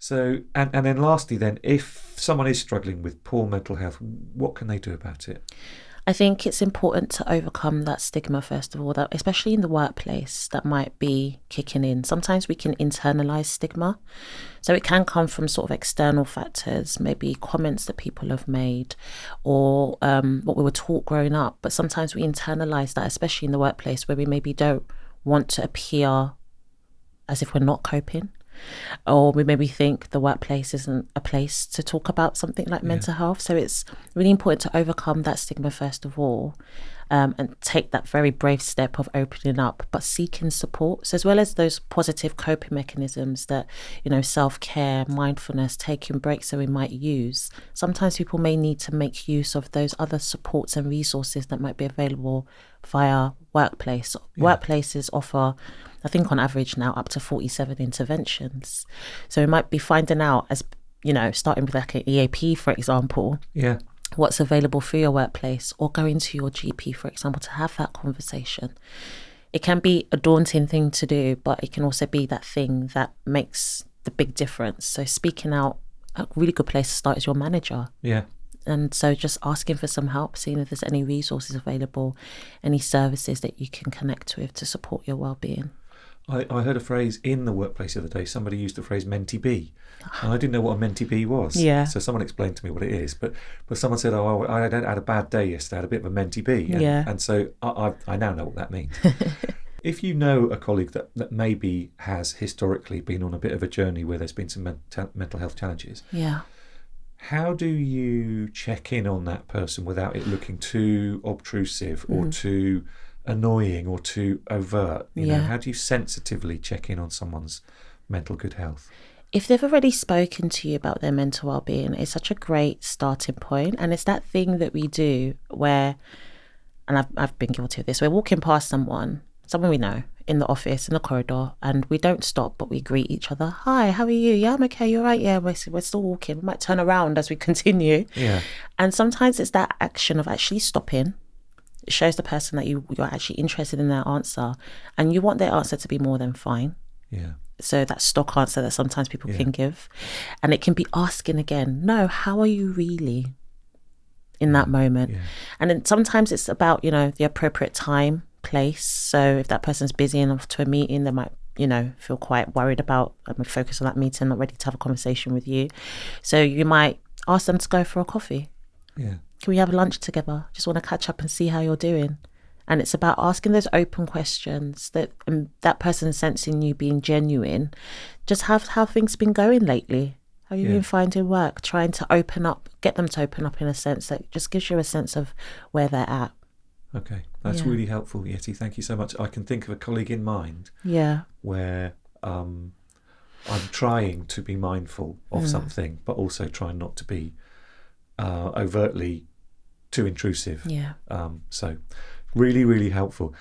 So, and then lastly, then, if someone is struggling with poor mental health, what can they do about it? I think it's important to overcome that stigma, first of all, that especially in the workplace, that might be kicking in. Sometimes we can internalize stigma. So it can come from sort of external factors, maybe comments that people have made or what we were taught growing up. But sometimes we internalize that, especially in the workplace where we maybe don't want to appear as if we're not coping, or we maybe think the workplace isn't a place to talk about something like Yeah. mental health. So it's really important to overcome that stigma first of all, and take that very brave step of opening up, but seeking support. So as well as those positive coping mechanisms that, self-care, mindfulness, taking breaks that we might use, sometimes people may need to make use of those other supports and resources that might be available via workplace. Yeah. Workplaces offer, I think on average now, up to 47 interventions. So we might be finding out as, starting with like an EAP, for example, Yeah. what's available for your workplace, or going to your GP, for example, to have that conversation. It can be a daunting thing to do, but it can also be that thing that makes the big difference. So speaking out, a really good place to start is your manager. Yeah. And so just asking for some help, seeing if there's any resources available, any services that you can connect with to support your well-being. I heard a phrase in the workplace the other day. Somebody used the phrase mentee bee, and I didn't know what a mentee bee was. Yeah. So someone explained to me what it is, but someone said, "Oh, I had a bad day yesterday. I had a bit of a mentee bee," Yeah. and so I now know what that means. If you know a colleague that maybe has historically been on a bit of a journey where there's been some mental health challenges, Yeah. how do you check in on that person without it looking too obtrusive or too annoying or too overt? Yeah. How do you sensitively check in on someone's mental good health? If they've already spoken to you about their mental well-being, it's such a great starting point. And it's that thing that we do where, and I've been guilty of this, we're walking past someone we know, in the office, in the corridor, and we don't stop, but we greet each other. Hi, how are you? Yeah, I'm okay. You're right. Yeah, we're still walking. We might turn around as we continue. Yeah. And sometimes it's that action of actually stopping. It shows the person that you're actually interested in their answer, and you want their answer to be more than fine. Yeah. So that stock answer that sometimes people Yeah. can give. And it can be asking again, no, how are you really in that moment? Yeah. And then sometimes it's about, the appropriate time, place. So if that person's busy enough to a meeting, they might, feel quite worried about, focus on that meeting, not ready to have a conversation with you. So you might ask them to go for a coffee. Yeah. Can we have lunch together? Just want to catch up and see how you're doing. And it's about asking those open questions that that person sensing you being genuine. Just how things been going lately? How you been finding work? Trying to open up, get them to open up in a sense that just gives you a sense of where they're at. Okay. That's really helpful, Yeti. Thank you so much. I can think of a colleague in mind Yeah. where I'm trying to be mindful of something, but also trying not to be overtly too intrusive. Yeah. So really, really helpful.